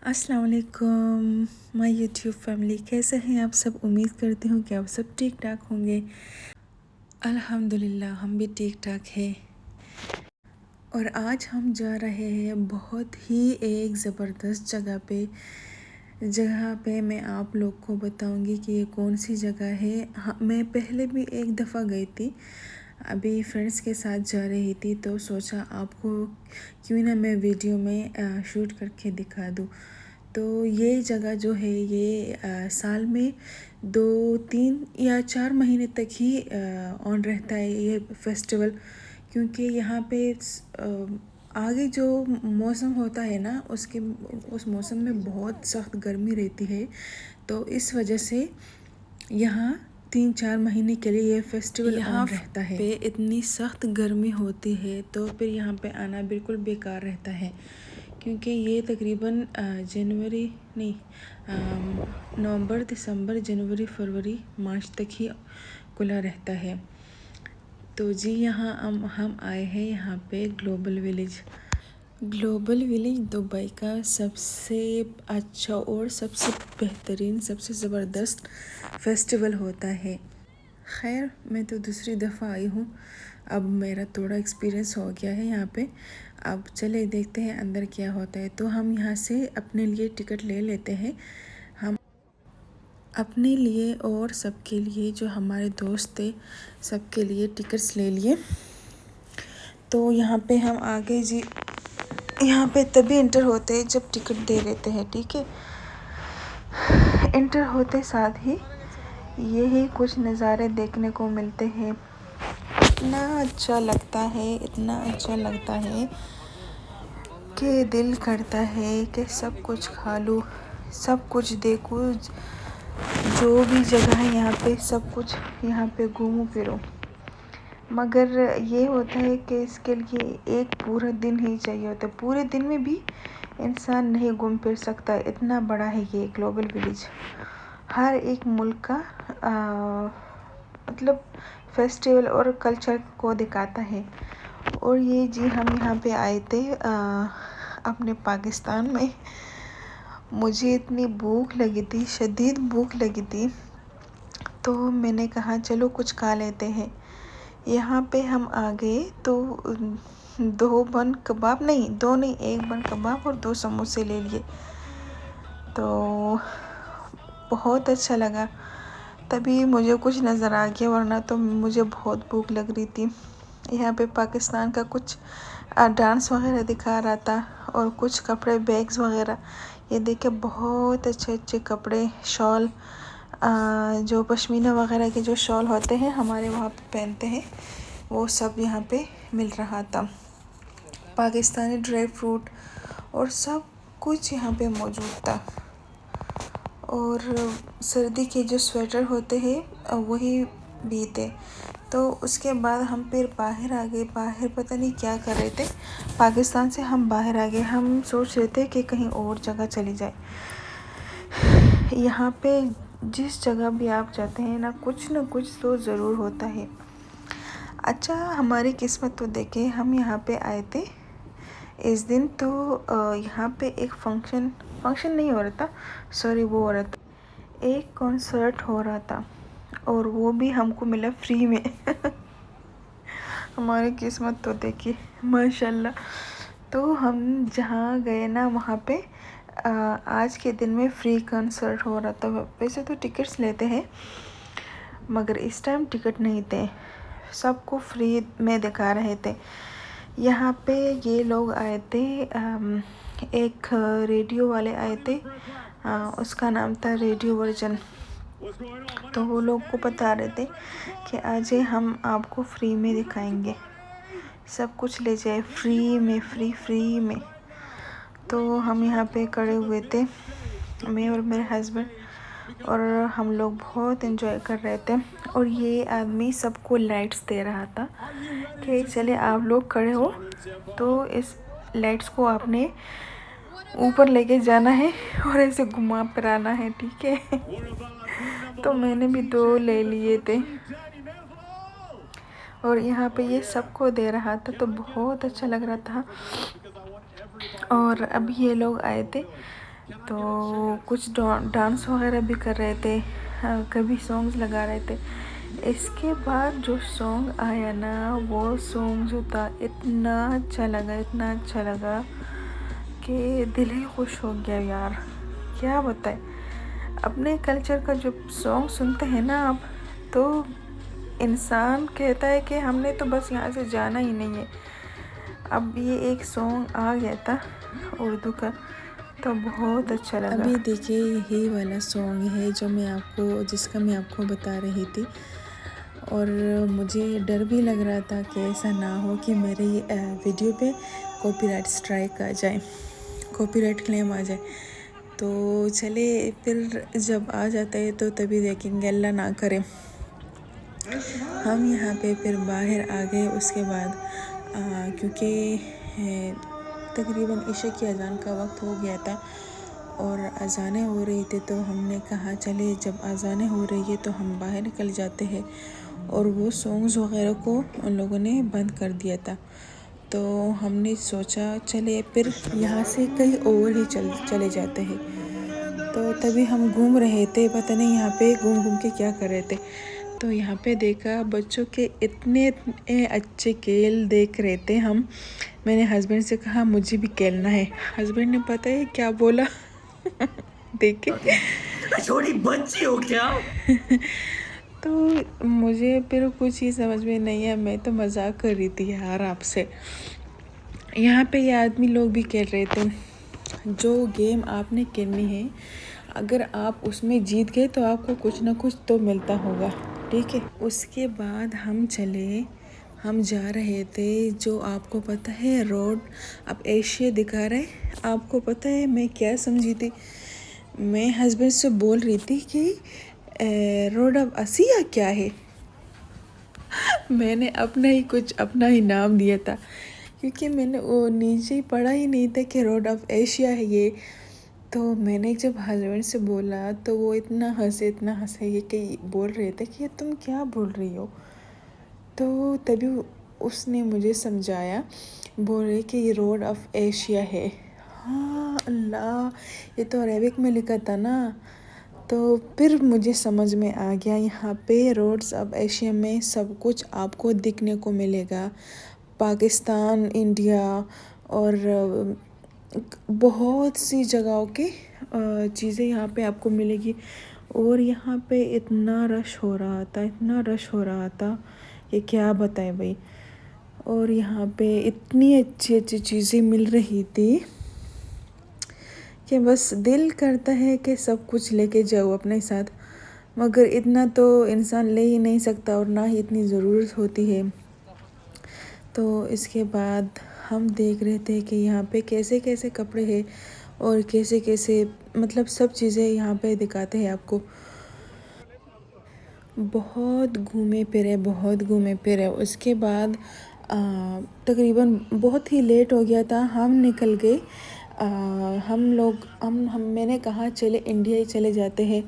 अस्सलाम वालेकुम my YouTube family, कैसे हैं आप सब। उम्मीद करती हूँ कि आप सब ठीक ठाक होंगे। अल्हम्दुलिल्लाह हम भी ठीक ठाक हैं। और आज हम जा रहे हैं बहुत ही एक ज़बरदस्त जगह पे मैं आप लोग को बताऊंगी कि ये कौन सी जगह है। हाँ, मैं पहले भी एक दफ़ा गई थी, अभी फ्रेंड्स के साथ जा रही थी, तो सोचा आपको क्यों ना मैं वीडियो में शूट करके दिखा दूँ। तो ये जगह जो है ये साल में 2 3 या 4 महीने तक ही ऑन रहता है ये फेस्टिवल, क्योंकि यहाँ पे आगे जो मौसम होता है ना उस मौसम में बहुत सख्त गर्मी रहती है, तो इस वजह से यहाँ 3 4 महीने के लिए ये फेस्टिवल ऑन रहता है। पे इतनी सख्त गर्मी होती है तो फिर यहाँ पे आना बिल्कुल बेकार रहता है, क्योंकि ये तकरीबन जनवरी नहीं नवंबर दिसंबर जनवरी फरवरी मार्च तक ही खुला रहता है। तो जी यहाँ हम आए हैं यहाँ पे ग्लोबल विलेज दुबई का सबसे अच्छा और सबसे बेहतरीन सबसे ज़बरदस्त फेस्टिवल होता है। खैर मैं तो दूसरी दफ़ा आई हूँ, अब मेरा थोड़ा एक्सपीरियंस हो गया है यहाँ पे। अब चले देखते हैं अंदर क्या होता है। तो हम यहाँ से अपने लिए टिकट ले लेते हैं, हम अपने लिए और सबके लिए, जो हमारे दोस्त थे सबके लिए टिकट्स ले लिए। तो यहाँ पे हम आगे जी, यहाँ पे तभी इंटर होते हैं जब टिकट दे लेते हैं, ठीक है। इंटर होते साथ ही यही कुछ नज़ारे देखने को मिलते हैं। इतना अच्छा लगता है, इतना अच्छा लगता है कि दिल करता है कि सब कुछ खा लूँ, सब कुछ देखूँ, जो भी जगह है यहाँ पे सब कुछ यहाँ पे घूमूं फिरूं। मगर ये होता है कि इसके लिए एक पूरा दिन ही चाहिए होता है, पूरे दिन में भी इंसान नहीं घूम फिर सकता, इतना बड़ा है ये ग्लोबल विलेज। हर एक मुल्क का मतलब फेस्टिवल और कल्चर को दिखाता है। और ये जी हम यहाँ पे आए थे अपने पाकिस्तान में। मुझे इतनी भूख लगी थी, शदीद भूख लगी थी, तो मैंने कहा चलो कुछ खा लेते हैं। यहाँ पे हम आ गए तो 2 एक बन कबाब और 2 समोसे ले लिए, तो बहुत अच्छा लगा। तभी मुझे कुछ नज़र आ गया, वरना तो मुझे बहुत भूख लग रही थी। यहाँ पे पाकिस्तान का कुछ डांस वगैरह दिखा रहा था और कुछ कपड़े बैग्स वगैरह। ये देखे बहुत अच्छे अच्छे कपड़े, शॉल, जो पश्मीना वगैरह के जो शॉल होते हैं हमारे वहाँ पे पहनते हैं, वो सब यहाँ पे मिल रहा था। पाकिस्तानी ड्राई फ्रूट और सब कुछ यहाँ पे मौजूद था। और सर्दी के जो स्वेटर होते हैं वही भी थे। तो उसके बाद हम फिर बाहर आ गए। बाहर पता नहीं क्या कर रहे थे, पाकिस्तान से हम बाहर आ गए। हम सोच रहे थे कि कहीं और जगह चली जाए। यहाँ पे जिस जगह भी आप जाते हैं ना कुछ तो ज़रूर होता है। अच्छा हमारी किस्मत तो देखें, हम यहाँ पे आए थे इस दिन, तो यहाँ पे एक फंक्शन नहीं हो रहा था, सॉरी वो हो रहा था, एक कॉन्सर्ट हो रहा था, और वो भी हमको मिला फ्री में हमारी किस्मत तो देखिए माशाल्लाह। तो हम जहाँ गए ना वहाँ पे आज के दिन में फ्री कॉन्सर्ट हो रहा था। वैसे तो टिकट्स लेते हैं, मगर इस टाइम टिकट नहीं थे, सबको फ्री में दिखा रहे थे। यहाँ पे ये लोग आए थे, एक रेडियो वाले आए थे, उसका नाम था रेडियो वर्जन। तो वो लोग को बता रहे थे कि आज हम आपको फ्री में दिखाएंगे, सब कुछ ले जाए फ्री में। तो हम यहाँ पे खड़े हुए थे, मैं और मेरे हस्बैंड, और हम लोग बहुत एंजॉय कर रहे थे। और ये आदमी सबको लाइट्स दे रहा था कि चले आप लोग खड़े हो तो इस लाइट्स को आपने ऊपर लेके जाना है और ऐसे घुमा कर आना है, ठीक है। तो मैंने भी 2 ले लिए थे, और यहाँ पे ये सबको दे रहा था, तो बहुत अच्छा लग रहा था। और अभी ये लोग आए थे, तो कुछ डांस वगैरह भी कर रहे थे, कभी सॉन्ग्स लगा रहे थे। इसके बाद जो सॉन्ग आया ना, वो सॉन्ग जो था इतना अच्छा लगा, इतना अच्छा लगा कि दिल ही खुश हो गया यार। क्या बताए, अपने कल्चर का जो सॉन्ग सुनते हैं ना आप, तो इंसान कहता है कि हमने तो बस यहाँ से जाना ही नहीं है। अब ये एक सॉन्ग आ गया था उर्दू का, तो बहुत अच्छा लगा। अभी देखिए यही वाला सॉन्ग है जिसका मैं आपको बता रही थी, और मुझे डर भी लग रहा था कि ऐसा ना हो कि मेरी वीडियो पे कॉपीराइट स्ट्राइक आ जाए, कॉपीराइट क्लेम आ जाए। तो चले फिर जब आ जाता है तो तभी देखेंगे, अल्लाह ना करे। हम यहाँ पे फिर बाहर आ गए उसके बाद, क्योंकि तकरीबन इशा की अज़ान का वक्त हो गया था और अज़ानें हो रही थी। तो हमने कहा चले जब अज़ानें हो रही है तो हम बाहर निकल जाते हैं, और वो सॉन्ग्स वगैरह को उन लोगों ने बंद कर दिया था। तो हमने सोचा चले फिर यहाँ से कहीं और ही चले जाते हैं। तो तभी हम घूम रहे थे, पता नहीं यहाँ पे घूम घूम के क्या कर रहे थे। तो यहाँ पे देखा बच्चों के इतने अच्छे खेल देख रहे थे हम। मैंने हस्बैंड से कहा मुझे भी खेलना है। हस्बैंड ने पता है क्या बोला देखे छोटी बच्ची हो क्या? तो मुझे फिर कुछ ही समझ में नहीं है, मैं तो मजाक कर रही थी यार आपसे। यहाँ पे ये आदमी लोग भी खेल रहे थे। जो गेम आपने खेलनी है, अगर आप उसमें जीत गए तो आपको कुछ ना कुछ तो मिलता होगा, ठीक है। उसके बाद हम जा रहे थे, जो आपको पता है रोड अब एशिया दिखा रहे। आपको पता है मैं क्या समझी थी? मैं हस्बैंड से बोल रही थी कि रोड अब आसिया क्या है। मैंने अपना ही नाम दिया था, क्योंकि मैंने वो नीचे पढ़ा ही नहीं था कि रोड ऑफ एशिया है ये। तो मैंने जब हस्बैंड से बोला तो वो इतना हंसे ये कि बोल रहे थे कि तुम क्या बोल रही हो। तो तभी उसने मुझे समझाया, बोल रहे कि ये रोड ऑफ एशिया है। हाँ अल्लाह, ये तो अरेबिक में लिखा था ना। तो फिर मुझे समझ में आ गया, यहाँ पे रोड्स ऑफ एशिया में सब कुछ आपको दिखने को मिलेगा। पाकिस्तान, इंडिया और बहुत सी जगहों की चीज़ें यहाँ पे आपको मिलेगी। और यहाँ पे इतना रश हो रहा था कि क्या बताए भाई। और यहाँ पे इतनी अच्छी अच्छी चीज़ें मिल रही थी कि बस दिल करता है कि सब कुछ लेके जाओ अपने साथ, मगर इतना तो इंसान ले ही नहीं सकता और ना ही इतनी ज़रूरत होती है। तो इसके बाद हम देख रहे थे कि यहाँ पे कैसे कैसे कपड़े हैं और कैसे कैसे मतलब सब चीज़ें यहाँ पे दिखाते हैं आपको। बहुत घूमे फिरे। उसके बाद तकरीबन बहुत ही लेट हो गया था, हम निकल गए। हम मैंने कहा चले इंडिया ही चले जाते हैं,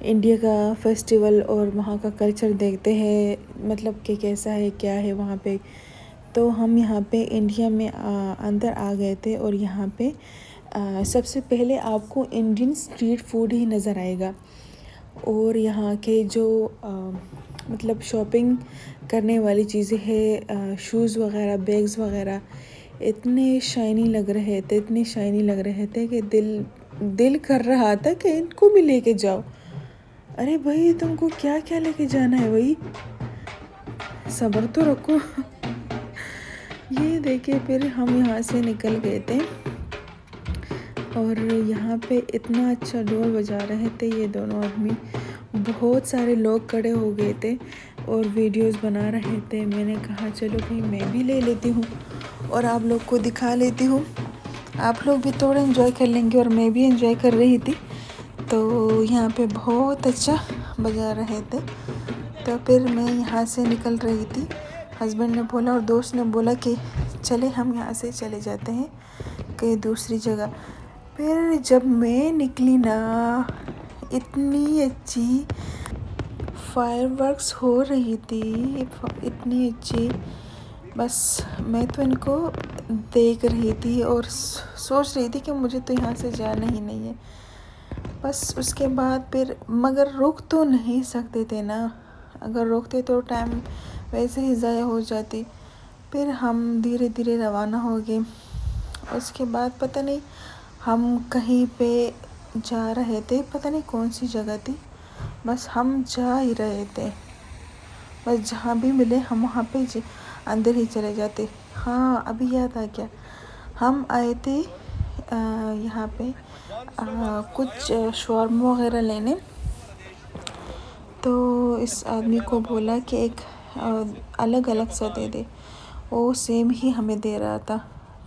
इंडिया का फेस्टिवल और वहाँ का कल्चर देखते हैं, मतलब कि कैसा है क्या है वहाँ पे। तो हम यहाँ पे इंडिया में अंदर आ गए थे, और यहाँ पे सबसे पहले आपको इंडियन स्ट्रीट फूड ही नज़र आएगा। और यहाँ के जो मतलब शॉपिंग करने वाली चीज़ें हैं, शूज़ वगैरह, बैग्स वगैरह, इतने शाइनी लग रहे थे कि दिल कर रहा था कि इनको भी लेके जाओ। अरे भाई तुमको क्या क्या लेके जाना है भाई, सब्र तो रखो। ये देखिए फिर हम यहाँ से निकल गए थे, और यहाँ पे इतना अच्छा ढोल बजा रहे थे ये दोनों आदमी। बहुत सारे लोग खड़े हो गए थे और वीडियोस बना रहे थे। मैंने कहा चलो भाई मैं भी ले लेती हूँ और आप लोग को दिखा लेती हूँ, आप लोग भी थोड़ा एंजॉय कर लेंगे और मैं भी एंजॉय कर रही थी। तो यहाँ पे बहुत अच्छा बजा रहे थे। तो फिर मैं यहाँ से निकल रही थी, हस्बैंड ने बोला और दोस्त ने बोला कि चले हम यहाँ से चले जाते हैं कहीं दूसरी जगह। फिर जब मैं निकली ना, इतनी अच्छी फायरवर्क्स हो रही थी, इतनी अच्छी, बस मैं तो इनको देख रही थी और सोच रही थी कि मुझे तो यहाँ से जाना ही नहीं है। बस उसके बाद फिर मगर रुक तो नहीं सकते थे ना, अगर रुकते तो टाइम वैसे ही ज़ाया हो जाती। फिर हम धीरे धीरे रवाना हो गए। उसके बाद पता नहीं हम कहीं पे जा रहे थे, पता नहीं कौन सी जगह थी, बस हम जा ही रहे थे। बस जहाँ भी मिले हम वहाँ पे अंदर ही चले जाते। हाँ अभी याद आ गया, हम आए थे यहाँ पे कुछ शॉर्मा वगैरह लेने। तो इस आदमी को बोला कि एक अलग अलग सा दे दे, वो सेम ही हमें दे रहा था।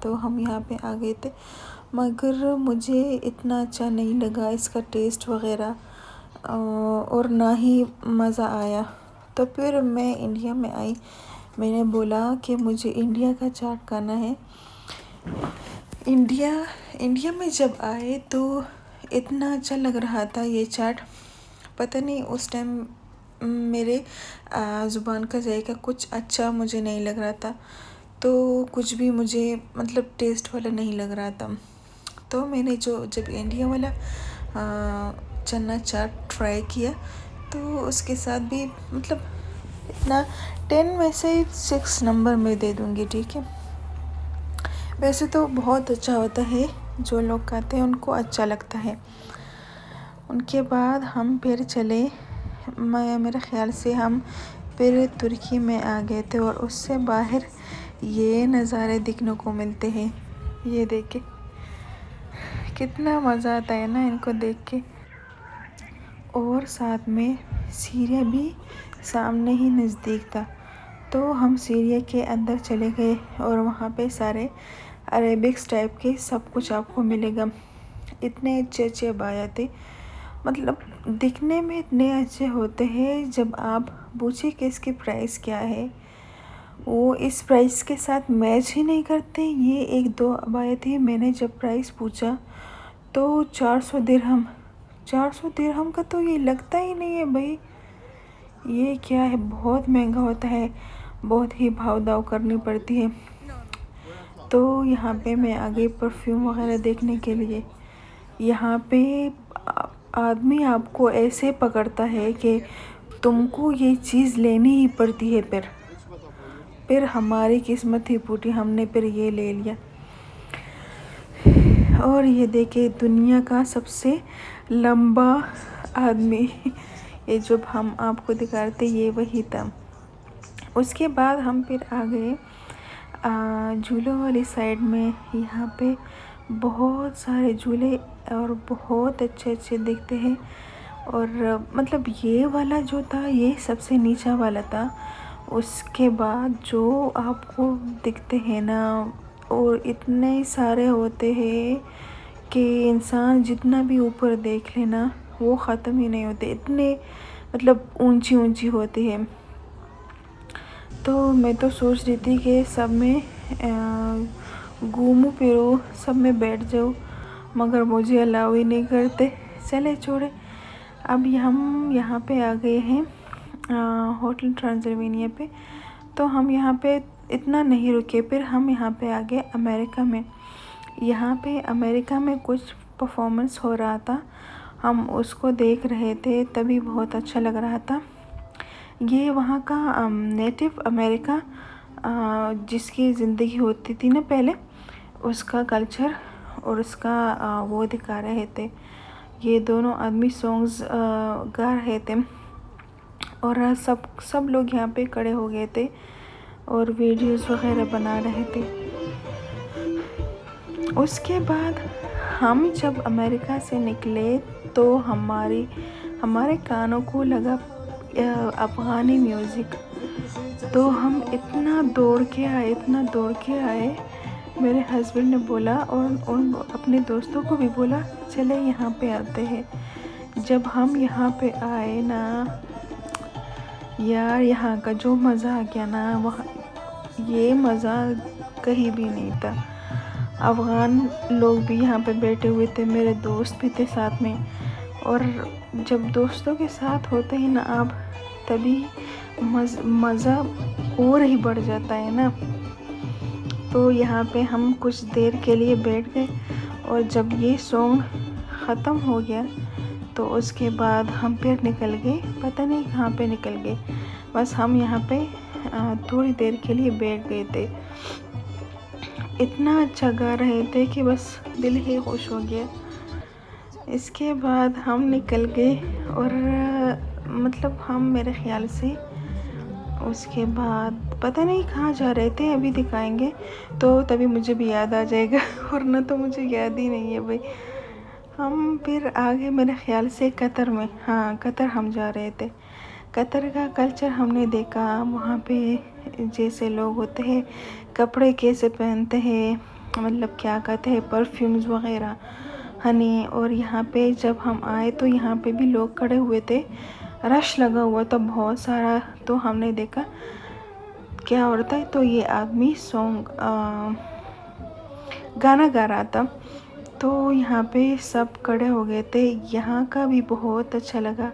तो हम यहाँ पे आ गए थे, मगर मुझे इतना अच्छा नहीं लगा इसका टेस्ट वगैरह, और ना ही मज़ा आया। तो फिर मैं इंडिया में आई, मैंने बोला कि मुझे इंडिया का चाट खाना है। इंडिया में जब आए तो इतना अच्छा लग रहा था ये चाट, पता नहीं उस टाइम मेरे ज़ुबान का जायका कुछ अच्छा मुझे नहीं लग रहा था, तो कुछ भी मुझे मतलब टेस्ट वाला नहीं लग रहा था। तो मैंने जब इंडिया वाला चना चाट ट्राई किया तो उसके साथ भी मतलब इतना 10 में से 6 नंबर में दे दूँगी, ठीक है। वैसे तो बहुत अच्छा होता है, जो लोग खाते हैं उनको अच्छा लगता है। उनके बाद हम फिर चले, मेरे ख़्याल से हम फिर तुर्की में आ गए थे और उससे बाहर ये नज़ारे दिखने को मिलते हैं। ये देखे कितना मज़ा आता है ना इनको देख के। और साथ में सीरिया भी सामने ही नज़दीक था, तो हम सीरिया के अंदर चले गए और वहाँ पे सारे अरेबिक्स टाइप के सब कुछ आपको मिलेगा। इतने अच्छे अच्छे बाया थे, मतलब दिखने में इतने अच्छे होते हैं, जब आप पूछे कि इसकी प्राइस क्या है, वो इस प्राइस के साथ मैच ही नहीं करते। ये एक दो अबाया थी, मैंने जब प्राइस पूछा तो 400 दिरहम। 400 दिरहम का तो ये लगता ही नहीं है भाई, ये क्या है, बहुत महंगा होता है, बहुत ही भाव दाव करनी पड़ती है। तो यहाँ पे मैं आ गई परफ्यूम वगैरह देखने के लिए। यहाँ पे आदमी आपको ऐसे पकड़ता है कि तुमको ये चीज़ लेनी ही पड़ती है। फिर हमारी किस्मत ही फूटी, हमने फिर ये ले लिया। और ये देखे दुनिया का सबसे लंबा आदमी ये जो हम आपको दिखा रहे थे ये वही था। उसके बाद हम फिर आ गए झूलों वाली साइड में। यहाँ पे बहुत सारे झूले और बहुत अच्छे अच्छे दिखते हैं। और मतलब ये वाला जो था ये सबसे नीचा वाला था। उसके बाद जो आपको दिखते हैं ना, और इतने सारे होते हैं कि इंसान जितना भी ऊपर देख लेना वो ख़त्म ही नहीं होते, इतने मतलब ऊंची ऊंची होती है। तो मैं तो सोच रही थी कि सब में घूमूं फिरूं, सब में बैठ जाऊं, मगर मुझे अलाउ ही नहीं करते। चले छोड़े। अब हम यहाँ पे आ गए हैं होटल ट्रांसिल्वेनिया पे। तो हम यहाँ पे इतना नहीं रुके, फिर हम यहाँ पे आ गए अमेरिका में। यहाँ पे अमेरिका में कुछ परफॉर्मेंस हो रहा था, हम उसको देख रहे थे, तभी बहुत अच्छा लग रहा था। ये वहाँ का नेटिव अमेरिका जिसकी ज़िंदगी होती थी ना पहले, उसका कल्चर और उसका वो दिखा रहे थे। ये दोनों आदमी सॉन्ग्स गा रहे थे और सब लोग यहाँ पे खड़े हो गए थे और वीडियोस वगैरह बना रहे थे। उसके बाद हम जब अमेरिका से निकले तो हमारे कानों को लगा अफ़गानी म्यूज़िक। तो हम इतना दौड़ के आए। मेरे हस्बैंड ने बोला और अपने दोस्तों को भी बोला चले यहाँ पे आते हैं। जब हम यहाँ पे आए ना यार, यहाँ का जो मज़ा आ गया ना, वहाँ ये मज़ा कहीं भी नहीं था। अफ़गान लोग भी यहाँ पे बैठे हुए थे, मेरे दोस्त भी थे साथ में। और जब दोस्तों के साथ होते हैं ना आप, तभी मज़ा और ही बढ़ जाता है ना। तो यहाँ पे हम कुछ देर के लिए बैठ गए और जब ये सॉन्ग ख़त्म हो गया तो उसके बाद हम फिर निकल गए, पता नहीं कहाँ पे निकल गए। बस हम यहाँ पे थोड़ी देर के लिए बैठ गए थे। इतना अच्छा गा रहे थे कि बस दिल ही खुश हो गया। इसके बाद हम निकल गए और मतलब हम मेरे ख़्याल से उसके बाद पता नहीं कहाँ जा रहे थे, अभी दिखाएंगे तो तभी मुझे भी याद आ जाएगा वरना तो मुझे याद ही नहीं है भाई। हम फिर आगे मेरे ख़्याल से कतर में, हाँ कतर हम जा रहे थे। कतर का कल्चर हमने देखा, वहाँ पे जैसे लोग होते हैं, कपड़े कैसे पहनते हैं, मतलब क्या कहते हैं, परफ्यूम्स वग़ैरह हनी। और यहाँ पे जब हम आए तो यहाँ पे भी लोग खड़े हुए थे, रश लगा हुआ था बहुत सारा। तो हमने देखा क्या हो रहा है, तो ये आदमी सॉन्ग गाना गा रहा था। तो यहाँ पे सब खड़े हो गए थे। यहाँ का भी बहुत अच्छा लगा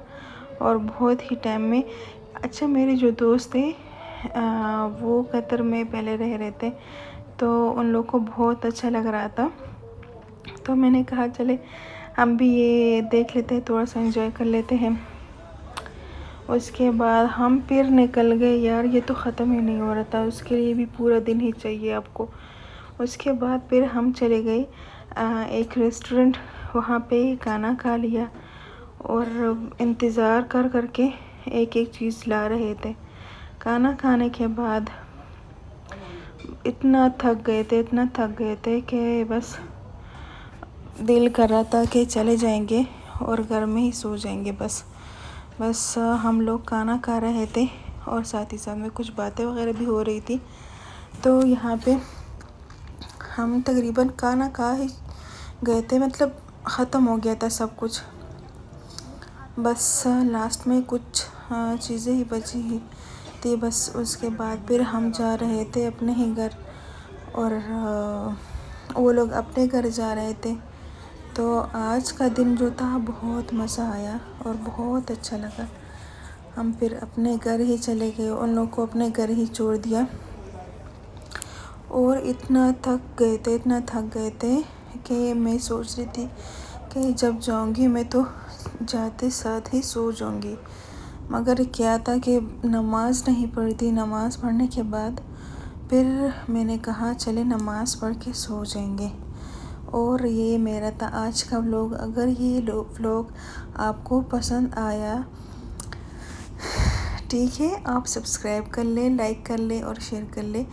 और बहुत ही टाइम में अच्छा। मेरे जो दोस्त थे वो कतर में पहले रह रहे थे, तो उन लोग को बहुत अच्छा लग रहा था। तो मैंने कहा चले हम भी ये देख लेते हैं, थोड़ा सा एंजॉय कर लेते हैं। उसके बाद हम फिर निकल गए। यार ये तो ख़त्म ही नहीं हो रहा था, उसके लिए भी पूरा दिन ही चाहिए आपको। उसके बाद फिर हम चले गए एक रेस्टोरेंट, वहाँ पे खाना खा लिया और इंतज़ार कर करके एक एक चीज़ ला रहे थे। खाना खाने के बाद इतना थक गए थे कि बस दिल कर रहा था कि चले जाएंगे और घर में ही सो जाएंगे। बस हम लोग खाना खा रहे थे और साथ ही साथ में कुछ बातें वगैरह भी हो रही थी। तो यहाँ पे हम तकरीबन खाना खा ही गए थे, मतलब ख़त्म हो गया था सब कुछ। बस लास्ट में कुछ चीज़ें ही बची ही थी बस। उसके बाद फिर हम जा रहे थे अपने ही घर और वो लोग अपने घर जा रहे थे। तो आज का दिन जो था बहुत मज़ा आया और बहुत अच्छा लगा। हम फिर अपने घर ही चले गए, उन लोग को अपने घर ही छोड़ दिया और इतना थक गए थे कि मैं सोच रही थी कि जब जाऊंगी मैं तो जाते साथ ही सो जाऊंगी। मगर क्या था कि नमाज़ नहीं पढ़ी थी। नमाज़ पढ़ने के बाद फिर मैंने कहा चले नमाज़ पढ़ के सो जाएंगे। और ये मेरा था आज का व्लॉग। अगर ये व्लॉग आपको पसंद आया ठीक है, आप सब्सक्राइब कर लें, लाइक कर लें और शेयर कर लें,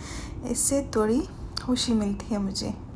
इससे थोड़ी खुशी मिलती है मुझे।